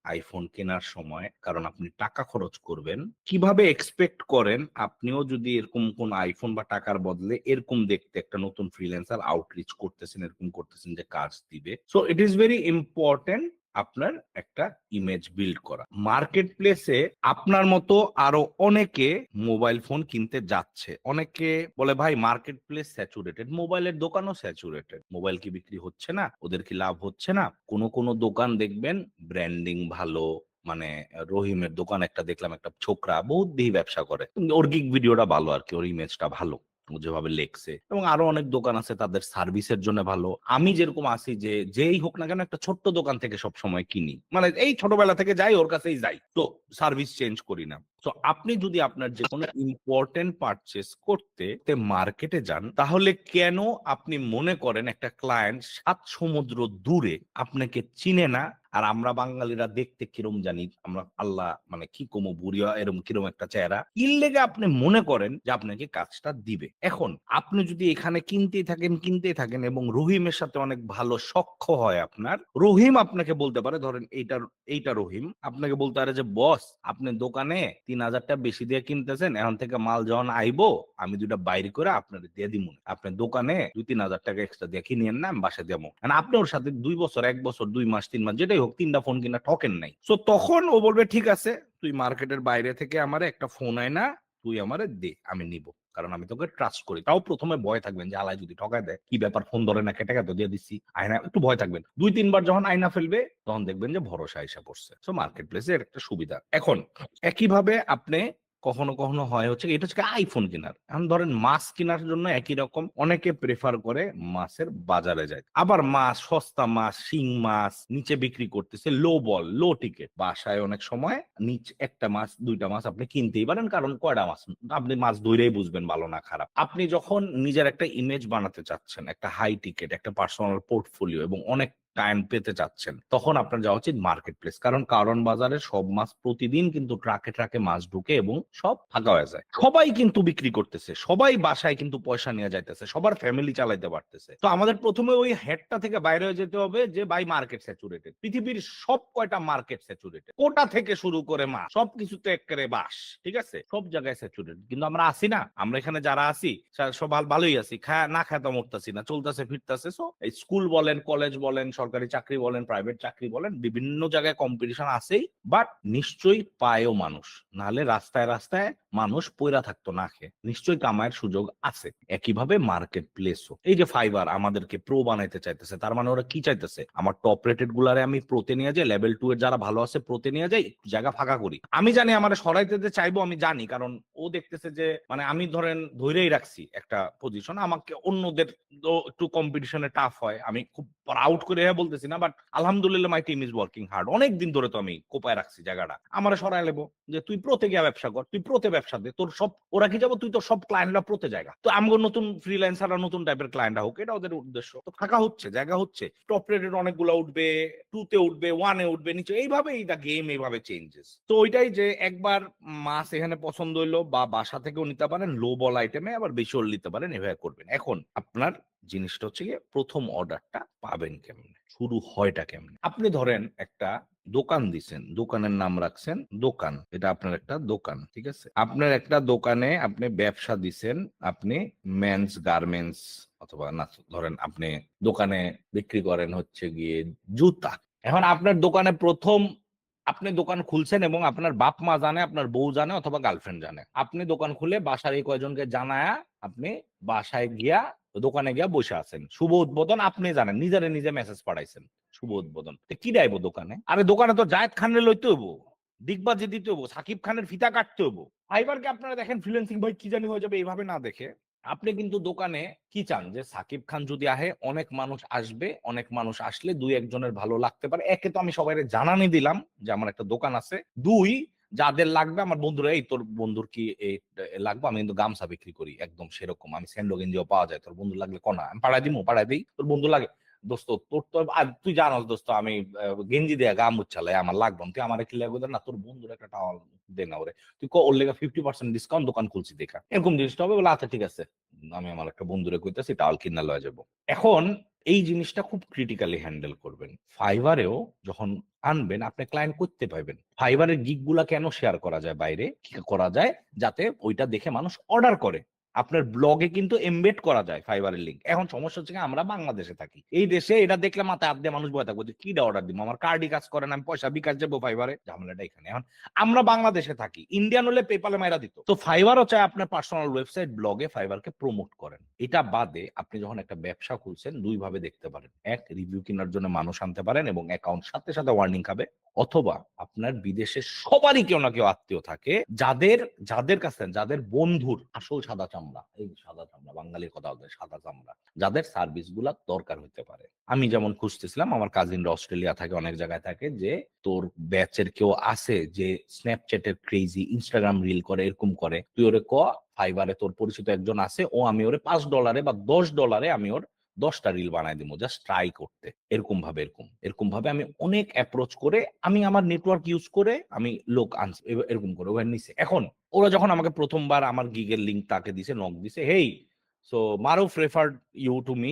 আইফোন কেনার সময়, কারণ আপনি টাকা খরচ করবেন, কিভাবে এক্সপেক্ট করেন আপনিও যদি এরকম কোন আইফোন বা টাকার বদলে এরকম দেখতে একটা নতুন ফ্রিল্যান্সার আউটরিচ করতেছেন, এরকম করতেছেন যে কাজ দিবে। So it is very important আপনার একটা ইমেজ বিল্ড করা। মার্কেট প্লেসে আপনার মতো আরো অনেকে মোবাইল ফোন কিনতে যাচ্ছে। অনেকে বলে ভাই মার্কেট প্লেস স্যাচুরেটেড, মোবাইলের দোকানও স্যাচুরেটেড, মোবাইল কি বিক্রি হচ্ছে না, ওদের কি লাভ হচ্ছে না? কোন কোন দোকান দেখবেন ব্র্যান্ডিং ভালো, মানে রহিমের দোকান একটা দেখলাম, একটা ছোকরা বহুত দিয়ে ব্যবসা করে, ওর গিগ ভিডিওটা ভালো আর কি, ওর ইমেজটা ভালো, ও যেভাবে লেখছে। এবং আরো অনেক দোকান আছে তাদের সার্ভিসের জন্য ভালো। আমি যেরকম আছি যে যেই হোক না কেন একটা ছোট্ট দোকান থেকে সব সময় কিনি, মানে এই ছোটবেলা থেকে যাই ওর কাছেই যাই, তো সার্ভিস চেঞ্জ করি না। তো আপনি যদি আপনার যে কোনো ইম্পর্টেন্ট পারচেস করতে মার্কেটে যান, তাহলে কেন আপনি মনে করেন একটা ক্লায়েন্ট 7 সমুদ্র দূরে আপনাকে চিনে না? আর আমরা বাঙালিরা দেখতে কিরম জানি, আমরা আল্লাহ মানে কি কমো বুড়িয়া এরকম কিরম একটা চেহারা, ইর লেগে আপনি মনে করেন যে আপনাকে কাজটা দিবে। এখন আপনি যদি এখানে কিনতেই থাকেন এবং রহিমের সাথে অনেক ভালো সখ্য হয় আপনার, রহিম আপনাকে বলতে পারে, ধরেন এইটা রহিম আপনাকে বলতে পারে যে বস আপনি দোকানে 3,000 টাকা বেশি দিয়ে কিনতেছেন, এখন থেকে মাল যখন আইবো আমি দুইটা বাইরে করে আপনার দিয়ে দিব, আপনার দোকানে 2-3 হাজার টাকা এক্সট্রা দিয়ে কিনিয়েন না, আমি বাসায় দেবো। মানে আপনি ওর সাথে 2 বছর 1 বছর 2 মাস 3 মাস যেটাই হোক 3টা ফোন কিনা ঠকেন নাই। সো তখন ও বলবে ঠিক আছে তুই মার্কেটের বাইরে থেকে আমারে একটা ফোন আয় না, তুই আমারে দে, আমি নিব, কারণ আমি তোকে ট্রাস্ট করি। তাও প্রথমে ভয় থাকবেন যে আলাই যদি ঠকায় দেয়, কি ব্যাপার ফোন ধরে না, কেটে তো দিয়ে দিচ্ছি আয়না, একটু ভয় থাকবেন। 2-3 বার যখন আয়না ফেলবে তখন দেখবেন যে ভরসা এসে পড়ছে। সো মার্কেট প্লেসের একটা সুবিধা। এখন একইভাবে আপনি কখনো কখনো হয় হচ্ছে এটা হচ্ছে আইফোন কেনার, এখন ধরেন মাছ কেনার জন্য একই রকম অনেকে প্রেফার করে মাছের বাজারে যায়, আবার মাছ সস্তা মাছ শিং মাছ নিচে বিক্রি করতেছে লো টিকেট, বাসায় অনেক সময় নিচে একটা মাছ 2টা মাছ আপনি কিনতেই পারেন, কারণ কয়টা মাছ আপনি মাছ ধরেই বুঝবেন ভালো না খারাপ। আপনি যখন নিজের একটা ইমেজ বানাতে চাচ্ছেন, একটা হাই টিকেট একটা পার্সোনাল পোর্টফোলিও এবং অনেক টাইম পেতে চাচ্ছেন, তখন আপনার যাওয়া উচিত মার্কেট প্লেস। কারণ বাজারে সব মাছ প্রতিদিন কিন্তু ট্রাকে ট্রাকে মাছ ঢুকে এবং সব ফাঁকা হয়ে যায়, সবাই কিন্তু বিক্রি করতেছে, সবাই বাসায় কিন্তু পয়সা নিয়ে যাইতেছে, সবার ফ্যামিলি চালাইতে পারতেছে। তো আমাদের প্রথমে ওই হেডটা থেকে বাইরে হয়ে যেতে হবে যে ভাই মার্কেট স্যাচুরেটেড, পৃথিবীর সব কয়টা মার্কেট স্যাচুরেটেড, কোটা থেকে শুরু করে মাছ সবকিছুতে একেবারে বাস, ঠিক আছে, সব জায়গায় স্যাচুরেটেড। কিন্তু আমরা আসি না, আমরা এখানে যারা আছি সব ভালোই আছি, না খায় তো মরতাছি না, চলতেছে ফিরতেছে। সো স্কুল বলেন কলেজ বলেন সরকারি চাকরি বলেন প্রাইভেট চাকরি বলেন বিভিন্ন জায়গায় কম্পিটিশন আছেই, বাট নিশ্চয়ই পায়ও মানুষ, নাহলে রাস্তায় রাস্তায় মানুষ পয়রা থাকতো না খেয়ে, নিশ্চয়ই কামায়ের সুযোগ আছে। একইভাবে মার্কেট প্লেসও, এই যে ফাইবার আমাদেরকে প্রো বানাইতে চাইতেছে, তার মানে ওরা কি চাইতেছে, আমার টপ রেটেড গুলারে আমি প্রোতে নিয়ে যাই, লেভেল 2 এর যারা ভালো আছে প্রোতে নিয়ে যাই, জায়গা ফাঁকা করি। আমি জানি আমার সরাইতে চাইবো, আমি জানি, কারণ ও দেখতেছে যে মানে আমি ধরেন ধরেই রাখছি একটা পজিশন, আমাকে অন্যদের একটু কম্পিটিশনে টাফ হয়, আমি খুব আউট করে বলতেছি না, বাট আলহামদুলিল্লাহ my team is working hard, অনেকদিন ধরে তো আমি কোপায় রাখছি জায়গাটা, আমার সরাই লেবো যে তুই প্রোতে গিয়ে ব্যবসা কর, তুই প্রোতে ব্যবসা দে, তোর সব ওরা কি যাবো, তুই তো সব ক্লায়েন্টরা প্রোতে জায়গা, তো আমগো নতুন ফ্রিল্যান্সাররা নতুন টাইপের ক্লায়েন্টরা হোক, এটা ওদের উদ্দেশ্য। তো থাকা হচ্ছে জায়গা হচ্ছে, টপ রেটেড অনেকগুলো উঠবে, 2 তে উঠবে, 1 এ উঠবে, নিচে, এইভাবে এইটা গেম এইভাবে চেঞ্জেস। তো ওইটাই যে একবার মাছ এখানে পছন্দ হইলো বা বাসা থেকেও নিতে পারেন লো বল আইটেমে, আবার বেশিও নিতে পারেন, এভাবে করবেন। এখন আপনার জিনিসটা হচ্ছে গিয়ে প্রথম অর্ডারটা পাবেন কেমনে, শুরু হয়টা কেমনে। আপনি ধরেন একটা দোকান দিছেন, দোকানের নাম রাখছেন দোকান, এটা আপনার একটা দোকান, ঠিক আছে, আপনার একটা দোকানে আপনি ব্যবসা দিছেন, আপনি মেন্স গার্মেন্টস অথবা না, ধরেন আপনি দোকানে বিক্রি করেন হচ্ছে গিয়ে জুতা। এখন আপনার দোকানে প্রথম আপনি দোকান খুলছেন এবং আপনার বাপ মা জানে, আপনার বউ জানে অথবা গার্লফ্রেন্ড জানে, আপনি দোকান খুলে বাসার এই কয়জনকে জানায়া আপনি বাসায় গিয়া দোকানে গিয়া বসে আছেন, শুভ উদ্বোধন আপনি জানেন, নিজে মেসেজ পাঠাইছেন শুভ উদ্বোধন, কি যাইবো দোকানে, আরে দোকানে তো জায়েদ খানের লইতে হইবো, ডিগবাজি দিতে হইবো, সাকিব খানের ফিতা কাটতে হইবো। ফাইবারকে আপনারা দেখেন ফ্রিল্যান্সিং ভাই কি জানি হয়ে যাবে, এইভাবে না দেখে আপনি কিন্তু দোকানে কি চান যে সাকিব খান যদি আহে অনেক মানুষ আসবে, অনেক মানুষ আসলে 2-1 জনের ভালো লাগতে পারে, একে তো আমি সবাই জানানি দিলাম যে আমার একটা দোকান আছে, 2 যাদের লাগবে আমার বন্ধুরা, এই তোর বন্ধুর কি এই লাগবে, আমি কিন্তু গামছা বিক্রি করি একদম সেরকম, আমি স্যান্ডো গেঞ্জিও পাওয়া যায়, তোর বন্ধু লাগলে কোনা আমি পাড়াই দিই, তোর বন্ধু লাগে দোস্ত তোর তো, আর তুই জানোস দোস্ত আমি গেঞ্জি দেয়া গা মুচ্ছালাই আমার লাগবে না, তুই আমার কি লাগবে না, তোর বন্ধুর একটা টাওয়াল দে না ওরে, তুই ওর লেগে 50% ডিসকাউন্ট দোকান খুলছি দেখা, এরকম জিনিসটা হবে বলে, আচ্ছা ঠিক আছে আমি আমার একটা বন্ধুরে কইতেছি টাওয়াল কিনা লয়ে যাবো। এখন এই জিনিসটা খুব ক্রিটিক্যালি হ্যান্ডেল করবেন। ফাইবারেও যখন আনবেন আপনি ক্লায়েন্ট করতে পাইবেন। ফাইবারের গিগ গুলা কেন শেয়ার করা যায় বাইরে, কি করা যায় যাতে ওইটা দেখে মানুষ অর্ডার করে। আপনার ব্লগে কিন্তু এমবেড করা যায় ফাইবারের লিঙ্ক। এখন সমস্যা হচ্ছে আমরা বাংলাদেশে থাকি, এই দেশে এটা দেখলে মাথায় হাত দিয়ে মানুষ বয়ে থাকবো যে কি অর্ডার দিব, আমার কার্ডই কাজ করে না, আমি পয়সা বিকাশ যাবো ফাইবারে, ঝামেলাটা এখানে। এখন আমরা বাংলাদেশে থাকি, ইন্ডিয়ান হলে পেপালে মাইরা দিত। তো ফাইবারও চায় আপনার পার্সোনাল ওয়েবসাইট ব্লগে ফাইবারকে প্রমোট করেন। এটা বাদে আপনি যখন একটা ব্যবসা খুলছেন দুই ভাবে দেখতে পারেন, এক রিভিউ কেনার জন্য মানুষ আনতে পারেন এবং অ্যাকাউন্ট সাথে সাথে ওয়ার্নিং খাবে, অথবা আপনার বিদেশে সবারই কেউ না কেউ আত্মীয় থাকে যাদের কাছে, যাদের বন্ধুর আসল সাদা চামড়া, এই সাদা চামড়া বাঙালির কথা বলতে সাদা চামড়া, যাদের সার্ভিস গুলা দরকার হতে পারে। আমি যেমন খুঁজতেছিলাম, আমার কাজিনরা অস্ট্রেলিয়া থাকে, অনেক জায়গায় থাকে, যে তোর ব্যাচের কেউ আছে যে স্ন্যাপচ্যাটের ক্রেজি, ইনস্টাগ্রাম রিল করে, এরকম করে, তুই ওরে ফাইবারে তোর পরিচিত একজন আছে, ও আমি ওরে $5 বা $10 আমি ওর 10টা রিল বানাই দিব জাস্ট ট্রাই করতে, এরকম ভাবে আমি অনেক অ্যাপ্রোচ করে, আমি আমার নেটওয়ার্ক ইউজ করে আমি লোক আনছি, এরকম করে ওখানে নিছে। এখন ওরা যখন আমাকে প্রথমবার আমার গিগের লিঙ্ক তাকে দিছে, নক দিছে, হেই so Maruf referred you to me,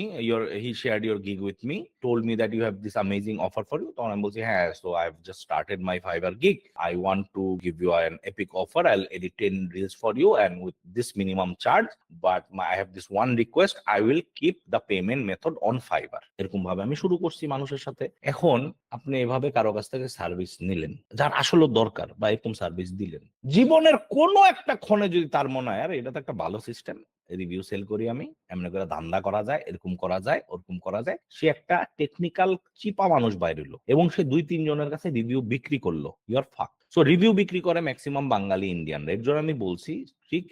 he shared your gig with me, told me that you have this amazing offer for you, তখন আমি বলছি হ্যাঁ, so I've just started my Fiverr gig, I want to give you an epic offer, I'll edit 10 reels for you and with this minimum charge, but I have this one request, I will keep the payment method on Fiverr। এরকম ভাবে আমি শুরু করছি মানুষের সাথে। এখন আপনি এভাবে কারো কাছ থেকে সার্ভিস নিলেন যার আসলে দরকার, বা এরকম সার্ভিস দিলেন, জীবনের কোনো একটা ক্ষণে যদি তার মনে হয় আরে এটা তো একটা ভালো সিস্টেম, রিভিউ সেল করি আমি, এমনি করে ধান্দা করা যায়, এরকম করা যায়, ওরকম করা যায়, সে একটা টেকনিক্যাল চিপা মানুষ বাইরে হলো এবং সে 2-3 জনের কাছে রিভিউ বিক্রি করলো, ইউর ফাক। সো রিভিউ বিক্রি করে ম্যাক্সিমাম বাঙালি ইন্ডিয়ান, এর জন্য আমি বলছি ট্রিক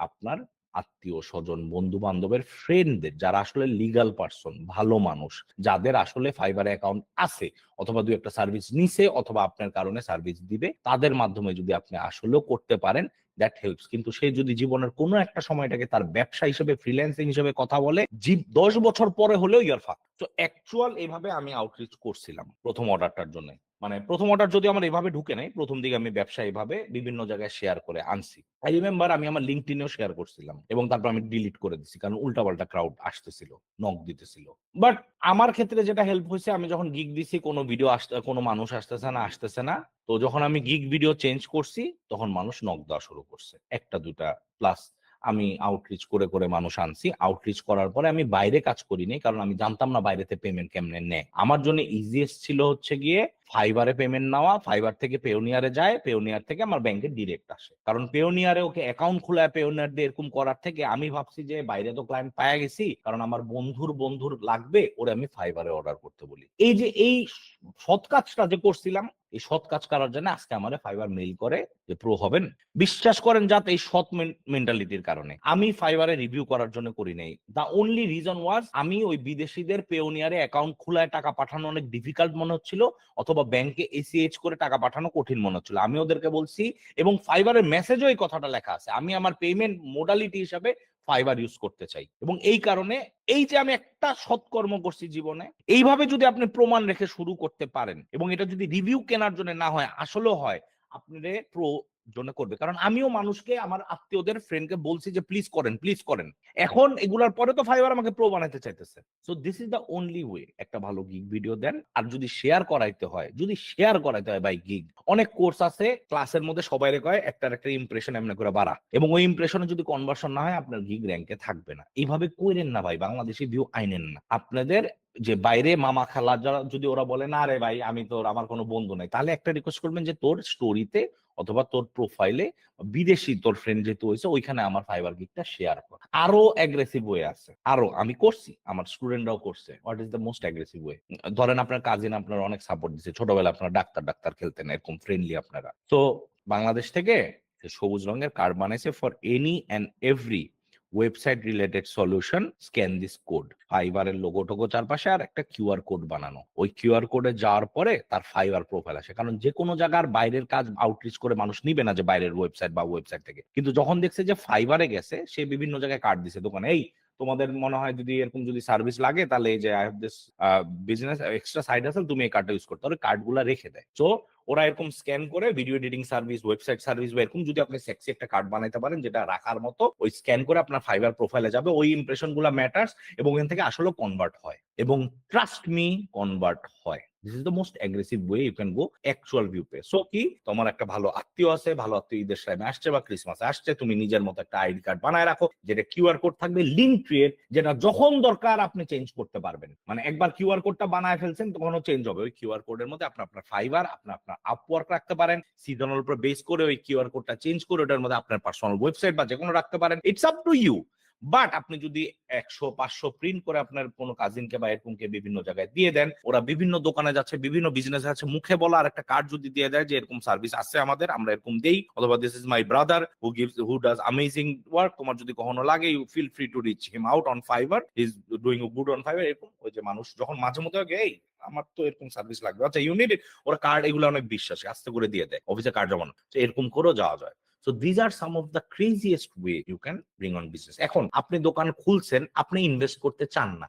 আপনার আত্মীয় স্বজন বন্ধু বান্ধবের ফ্রেন্ডদের যারা আসলে লিগাল পার্সন, ভালো মানুষ, যাদের আসলে ফাইবার অ্যাকাউন্ট আছে অথবা 2-একটা সার্ভিস নিছে অথবা আপনার কারণে সার্ভিস দিবে, তাদের মাধ্যমে যদি আপনি আসলেও করতে পারেন দ্যাট হেল্পস। কিন্তু সে যদি জীবনের কোনো একটা সময়টাকে তার ব্যবসা হিসেবে, ফ্রিল্যান্সিং হিসেবে কথা বলে 10 বছর পরে হলেও ইয়ার ফাক। তো অ্যাকচুয়াল এইভাবে আমি আউটরিচ করছিলাম প্রথম অর্ডারটার জন্য। মানে প্রথম অর্ডার যদি আমার এভাবে ঢুকে নাই, প্রথম দিকে আমি ব্যবসা এভাবে বিভিন্ন জায়গায় শেয়ার করে আনছি। আই রিমেম্বার আমি আমার লিঙ্কডইনেও শেয়ার করছিলাম এবং তারপর আমি ডিলিট করে দিচ্ছি, কারণ উল্টাপাল্টা ক্রাউড আসতেছিল, নক দিতেছিল। বাট আমার ক্ষেত্রে যেটা হেল্প হয়েছে, আমি যখন গিগ দিছি কোনো ভিডিও কোনো মানুষ আসতেছে না, তো যখন আমি গিগ ভিডিও চেঞ্জ করছি তখন মানুষ নক দেওয়া শুরু করছে, একটা দুটা প্লাস আমি আউটরিচ করে করে মানুষ আনছি। আউটরিচ করার পরে আমি বাইরে কাজ করিনি, কারণ আমি জানতাম না বাইরেতে পেমেন্ট কেমনে নেয়। আমার জন্য ইজিয়েস্ট ছিল হচ্ছে গিয়ে ফাইবারে পেমেন্ট নেওয়া, ফাইবার থেকে পেওনিয়ারে যায়, পেওনিয়ার থেকে আমার ব্যাংকে ডিরেক্ট আসে। কারণ পেওনিয়ারে ওকে অ্যাকাউন্ট খোলা, পেওনিয়ার দিয়ে এরকম করার থেকে আমি ভাবছি যে বাইরে তো ক্লায়েন্ট পাওয়া গেছি, কারণ আমার বন্ধুর লাগবে, ওরে আমি ফাইবারে অর্ডার করতে বলি। এই যে এই সৎ কাজটা যে করছিলাম, এই সৎ কাজ করার জন্য আজকে আমার ফাইবার মেইল করে যে প্রো হবেন। বিশ্বাস করেন যাতে এই সৎ মেন্টালিটির কারণে আমি ফাইবারে রিভিউ করার জন্য করি নাই। দা অনলি রিজন ওয়াজ আমি ওই বিদেশিদের পেওনিয়ারে অ্যাকাউন্ট খোলায় টাকা পাঠানো অনেক ডিফিকাল্ট মনে হচ্ছিল, অথবা ব্যাংকে এসিএইচ করে টাকা পাঠানো কঠিন মনে হচ্ছিল। আমি ওদেরকে বলছি, এবং ফাইবারের মেসেজও এই কথাটা লেখা আছে, আমি আমার পেমেন্ট মোডালিটি হিসাবে ফাইবার ইউজ করতে চাই। এবং এই কারণে এই যে আমি একটা সৎকর্ম করছি জীবনে, এইভাবে যদি আপনি প্রমাণ রেখে শুরু করতে পারেন এবং এটা যদি রিভিউ কেনার জন্য না হয়, আসলেও হয়, আপনারে প্রো জন্য করবে। কারণ আমিও মানুষকে, আমার আত্মীয়দের, ফ্রেন্ডকে বলছি যে প্লিজ করেন। এখন এগুলার পরে তো ফাইবার আমাকে প্রো বানাইতে চাইতেছে। So this is the only way. একটা ভালো গিগ ভিডিও দেন, আর যদি শেয়ার করাইতে হয় বাই গিগ, অনেক কোর্স আছে, ক্লাসের মধ্যে সবাই কয় একটা ইমপ্রেশন এমনি করে বাড়া, এবং ওই ইমপ্রেশনে যদি কনভার্সন না হয় আপনার গিগ র্যাঙ্কে থাকবে না। এইভাবে কইরেন না ভাই, বাংলাদেশি ভিউ আইনেন না। আপনাদের যে বাইরে মামা খালা যারা, যদি ওরা বলে না রে ভাই আমি তোর, আমার কোনো বন্ধু নাই, তাহলে একটা রিকোয়েস্ট করবেন যে তোর স্টোরিতে অথবা তোর প্রোফাইলে বিদেশি তোর ফ্রেন্ড যেহেতু হয়েছে ওইখানে আমার ফাইবার গিগটা শেয়ার কর। আরো অ্যাগ্রেসিভ ওয়ে আছে, আরো আমি করছি, আমার স্টুডেন্টরাও করছে। What is the most aggressive way? ধরেন আপনার কাজিন আপনার অনেক সাপোর্ট দিচ্ছে, ছোটবেলা আপনার ডাক্তার খেলতেন, এরকম ফ্রেন্ডলি আপনারা, তো বাংলাদেশ থেকে সবুজ রঙের কার্ড বানাইছে for any and every website related solution, scan this code. ফাইবারের লোগো টোগো চারপাশে আর একটা কিউআর কোড বানানো। ওই কিউআর কোডে যাওয়ার পরে তার ফাইবার প্রোফাইল আসে, কারণ যে কোনো জায়গার বাইরের কাজ আউটরিচ করে মানুষ নিবে না যে বাইরের ওয়েবসাইট বা ওয়েবসাইট থেকে। কিন্তু যখন দেখছে যে ফাইবারে গেছে, সে বিভিন্ন জায়গায় কার্ড দিছে দোকানে, এই তোমাদের মনে হয় যদি এরকম যদি সার্ভিস লাগে তাহলে এই যে I have this business extra side hustle, তুমি এই কার্ডটা ইউজ করতে পারো, কার্ড গুলা রেখে দেয়। তো ওরা এরকম স্ক্যান করে video editing service, website service বা এরকম যদি আপনি সেক্সি একটা কার্ড বানাইতে পারেন যেটা রাখার মতো, ওই স্ক্যান করে আপনার ফাইবার প্রোফাইলে যাবে, ওই ইমপ্রেশন গুলা ম্যাটার্স এবং এখান থেকে আসলে কনভার্ট হয়, এবং ট্রাস্ট মি কনভার্ট হয়। This is the most aggressive way you can go actual view pay. So কি, তোমার একটা ভালো আত্মীয় আছে, ভালো আত্মীয় ঈদের টাইমে আসছে বা ক্রিসমাসে আসছে, তুমি নিজের মতো একটা আইডি কার্ড বানায় রাখো যেটা কিউআর কোড থাকবে লিঙ্ক ট্রিয়ের, যেটা যখন দরকার আপনি চেঞ্জ করতে পারবেন। মানে একবার কিউআর কোডটা বানায় ফেলছেন তখনও চেঞ্জ হবে। ওই কিউআর কোডের মধ্যে আপনি আপনার ফাইবার, আপনার আপওয়ার্ক রাখতে পারেন, সিজনাল উপর বেস করে ওই কিউআর কোডটা চেঞ্জ করে ওটার মধ্যে আপনার পার্সোনাল ওয়েবসাইট বা যেকোনো রাখতে পারেন। It's up to you. But আপনি যদি 100-500 প্রিন্ট করে আপনার কোনো কাজিনকে বা এরকমকে বিভিন্ন জায়গায় দিয়ে দেন, ওরা বিভিন্ন দোকানে যাচ্ছে, বিভিন্ন বিজনেস আছে, মুখে বলা আর একটা কার্ড যদি দিয়ে দেয় যে এরকম সার্ভিস আছে আমাদের, আমরা এরকম দেই, অথবা this is my brother who does amazing work, তোমার যদি কখনো লাগে you feel free to reach him out on Fiverr, is doing good on Fiverr. এরকম ওই যে মানুষ যখন মাঝে মধ্যে এই আমার তো এরকম সার্ভিস লাগবে, আচ্ছা ইউ নিড ইট, ওরা কার্ড এগুলো অনেক বিশ্বাসী, আস্তে করে দিয়ে দেয়, অফিসে কার্ড জমানো, এরকম করেও যাওয়া যায়। So these are some of the craziest way you can bring on business. এখন আপনি দোকান খুলছেন, আপনি ইনভেস্ট করতে চান না,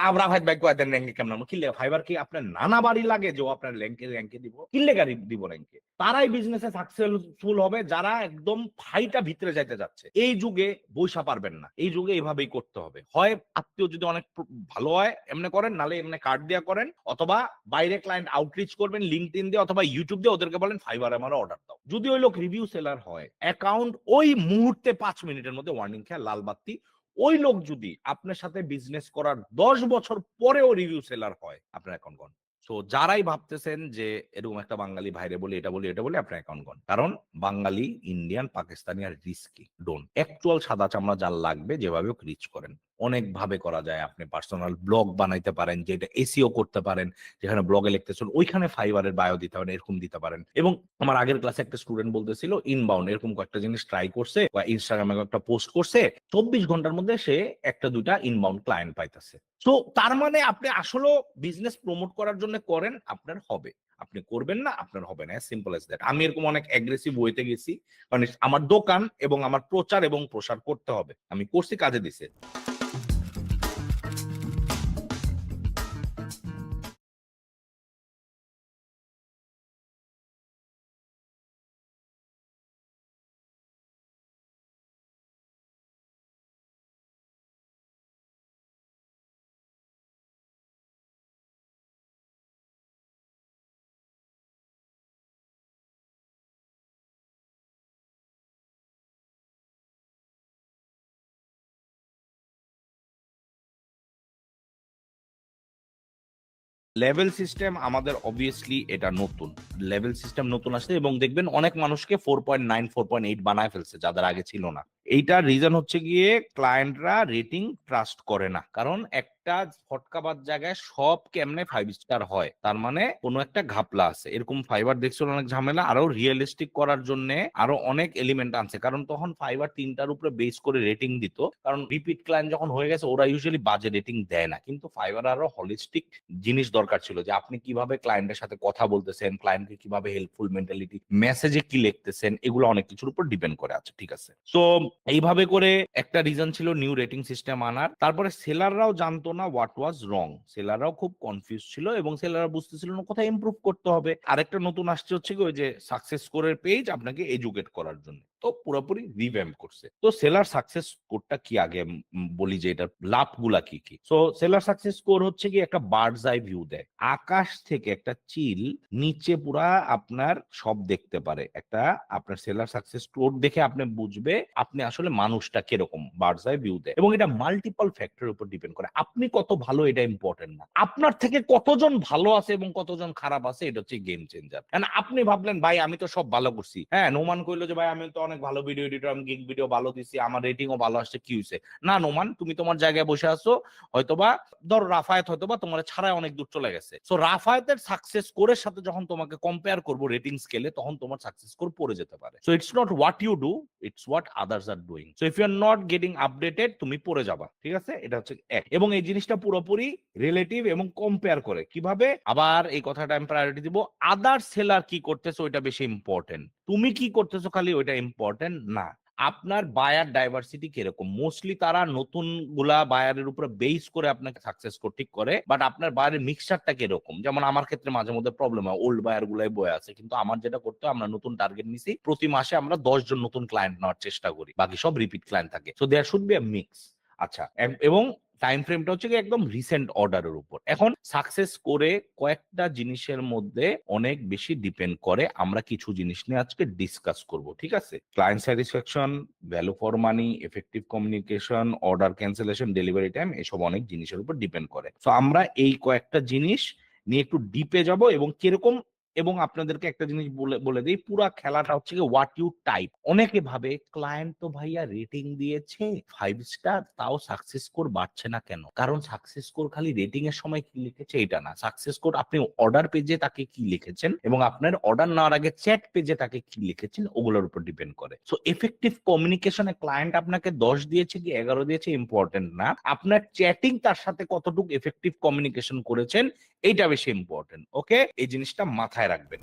আমরা ভাই ব্যাগ দেন র্যাঙ্কে কেমন কিনলে ফাইবার কি আপনার নানা বাড়ি লাগে যে আপনার র্যাঙ্কে দিব, কিনলে গাড়ি দিব র্যাঙ্কে। তারাই বিজনেসে সাকসেসফুল হবে যারা একদম ফাইটা ভিতরে যাইতে যাচ্ছে। এই যুগে বৈশা পারবেন না, এই যুগে এভাবেই করতে হবে। হয় আত্মীয় যদি অনেক ভালো হয় এমনি করেন, নালে এমনি কার্ড দিয়া করেন, অথবা বাইরে ক্লায়েন্ট আউটরিচ করবেন লিঙ্কডইন দিয়ে অথবা ইউটিউব দিয়ে, ওদেরকে বলেন ফাইবার আমার অর্ডার দাও। যদি ওই লোক রিভিউ সেলার হয়, অ্যাকাউন্ট ওই মুহূর্তে 5 মিনিটের মধ্যে ওয়ার্নিং খেয়ে লাল বাতি। ওই লোক যদি আপনার সাথে বিজনেস করার 10 বছর পরেও রিভিউ সেলার হয়, আপনার অ্যাকাউন্ট গন। সো যারাই ভাবতেছেন যে এরকম একটা বাঙালি ভাইরে বলি এটা বলি এটা বলি, আপনার অ্যাকাউন্ট গন। কারণ বাঙালি, ইন্ডিয়ান, পাকিস্তানি আর রিস্কি ডোন্ট। অ্যাকচুয়াল সাদা চামড়া যার লাগবে যেভাবে রিচ করেন, অনেক ভাবে করা যায়। আপনি পার্সোনাল ব্লগ বানাইতে পারেন, যেটা এসইও করতে পারেন, যেখানে ব্লগে লিখতেছেন ওইখানে ফাইবারের বায়ো দিতে পারেন, এরকম দিতে পারেন। এবং আমার আগের ক্লাসে একটা স্টুডেন্ট বলতেছিল ইনবাউন্ড এরকম কয়েকটা জিনিস ট্রাই করছে বা ইনস্টাগ্রামে একটা পোস্ট করছে, 24 ঘন্টার মধ্যে সে একটা দুইটা ইনবাউন্ড ক্লায়েন্ট পাইতেছে। তো তার মানে আপনি আসলে বিজনেস প্রমোট করার জন্য করেন, আপনার হবে, আপনি করবেন না আপনার হবে না, সিম্পল এজ দ্যাট। আমি এরকম অনেক অ্যাগ্রেসিভ ওয়েতে গেছি, কারণ আমার দোকান এবং আমার প্রচার এবং প্রসার করতে হবে, আমি করছি, কাজে দিছে। লেভেল সিস্টেম আমাদের অবভিয়াসলি এটা নতুন, লেভেল সিস্টেম নতুন আসছে এবং দেখবেন অনেক মানুষকে 4.9 4.8 বানায় ফেলছে যাদের আগে ছিল না। এইটার রিজন হচ্ছে গিয়ে ক্লায়েন্টরা রেটিং ট্রাস্ট করে না, কারণ একটা ফটকাবাদ জায়গায় সব কেমনে 5 স্টার হয়, তার মানে কোনো একটা ঘাপলা আছে। এরকম ফাইবার দেখছিল অনেক ঝামেলা, আরো রিয়েলিস্টিক করার জন্য আরো অনেক এলিমেন্ট আনছে, কারণ তখন ফাইবার 3টার উপরে বেস করে রেটিং দিত, কারণ রিপিট ক্লায়েন্ট যখন হয়ে গেছে ওরা ইউজুয়ালি বাজে রেটিং দেয় না। কিন্তু ফাইবার আরো হলিস্টিক জিনিস দরকার ছিল, যে আপনি কিভাবে ক্লায়েন্টের সাথে কথা বলতেছেন, ক্লায়েন্টকে কিভাবে হেল্পফুল মেন্টালিটি, মেসেজে কি লিখতেছেন, এগুলো অনেক কিছুর উপর ডিপেন্ড করে আছে, ঠিক আছে। সো এইভাবে করে একটা রিজন ছিল নিউ রেটিং সিস্টেম আনার। তারপরে সেলাররাও জানতো না হোয়াট ওয়াজ রং, সেলাররাও খুব কনফিউজ ছিল এবং সেলাররা বুঝতেছিল না কোথায় ইমপ্রুভ করতে হবে। আরেকটা নতুন আসছে হচ্ছে কি ওই যে সাকসেস স্কোরের পেজ আপনাকে এডুকেট করার জন্য, তো পুরোপুরি রিভ্যাম্প করছে। তো সেলার সাকসেস স্কোরটা কি আগে বলি যে এটার লাভগুলা কি কি। সো সেলার সাকসেস স্কোর হচ্ছে কি একটা বার্ডস আই ভিউ দেয়, আকাশ থেকে একটা চিল নিচে পুরা আপনার সব দেখতে পারে। একটা আপনার সেলার সাকসেস স্কোর দেখে আপনি বুঝবে আপনি আসলে মানুষটা কিরকম, বার্ডস আই ভিউ দেয়। এবং এটা মাল্টিপল ফ্যাক্টরের উপর ডিপেন্ড করে, আপনি কত ভালো এটা ইম্পর্টেন্ট না, আপনার থেকে কতজন ভালো আছে এবং কতজন খারাপ আছে এটা হচ্ছে গেম চেঞ্জার। আপনি ভাবলেন ভাই আমি তো সব ভালো করছি, হ্যাঁ নোমান কইলো যে ভাই আমি তো অনেক অনেক ভালো ভিডিও এডিটর, আমি গিগ ভিডিও ভালো দিছি, আমার রেটিংও ভালো আসছে, কি হয়েছে? না নোমান, তুমি তোমার জায়গায় বসে আছো, হয়তোবা ধরো রাফায়েত হয়তোবা তোমার ছাড়াই অনেক দূর চলে গেছে। সো রাফায়েতের সাকসেস স্কোরের সাথে যখন তোমাকে কম্পেয়ার করবো রেটিং স্কেলে, তখন তোমার সাকসেস স্কোর পড়ে যেতে পারে। So it's not what you do, it's what others are doing. So if you are not getting updated, তুমি পড়ে যাবা, ঠিক আছে? এটা হচ্ছে এক। এবং এই জিনিসটা পুরোপুরি রিলেটিভ এবং কম্পেয়ার করে কিভাবে, আবার এই কথাটা আমি প্রায়োরিটি দিব, আদার সেলার কি করতেছে ওইটা বেশি ইম্পর্টেন্ট, তুমি কি করতেছো খালি ওইটা ইম্পর্টেন্ট না। আপনার বায়ার ডাইভার্সিটি কিরকম, মোস্টলি তারা নতুন গুলা বায়ারের উপরে বেস করে আপনাকে সাকসেস ঠিক করে, বাট আপনার বায়ারের মিক্সচারটা কিরকম, যেমন আমার ক্ষেত্রে মাঝে মধ্যে প্রবলেম হয়, ওল্ড বায়ার গুলাই বয়ে আছে, কিন্তু আমার যেটা করতে হয়, আমরা নতুন টার্গেট নিছি, প্রতি মাসে আমরা 10 জন নতুন ক্লায়েন্ট নেওয়ার চেষ্টা করি, বাকি সব রিপিট ক্লায়েন্ট থাকে। So there should be a mix. আচ্ছা, এবং টাইম ফ্রেমটা হচ্ছে কি একদম রিসেন্ট অর্ডারের উপর। এখন সাকসেস করে কয়েকটা জিনিসের মধ্যে অনেক বেশি ডিপেন্ড করে, আমরা কিছু জিনিস নিয়ে আজকে ডিসকাস করব, ঠিক আছে? Client satisfaction, value for money, effective communication, order cancellation, delivery time, এসব অনেক জিনিসের উপর ডিপেন্ড করে। তো আমরা এই কয়েকটা জিনিস নিয়ে একটু ডিপে যাব এবং কিরকম, এবং আপনাদেরকে একটা জিনিস বলে বলে দিই, পুরা খেলাটা হচ্ছে কি হোয়াট ইউ টাইপ। অনেকে ভাবে ক্লায়েন্ট তো ভাইয়া রেটিং দিয়েছে 5 স্টার, তাও সাকসেস স্কোর বাড়ছে না কেন? কারণ সাকসেস স্কোর খালি রেটিং এর সময় কি লিখেছে এটা না, সাকসেস স্কোর আপনি অর্ডার পেজে তাকে কি লিখেছেন এবং আপনার অর্ডার নেওয়ার আগে চ্যাট পেজে তাকে কি লিখেছেন, ওগুলোর উপর ডিপেন্ড করে। সো এফেক্টিভ কমিউনিকেশনে ক্লায়েন্ট আপনাকে 10 দিয়েছে কি 11 দিয়েছে ইম্পর্টেন্ট না, আপনার চ্যাটিং তার সাথে কতটুকু এফেক্টিভ কমিউনিকেশন করেছেন এইটা বেশি ইম্পর্টেন্ট। ওকে, এই জিনিসটা মাথায় রাখবেন।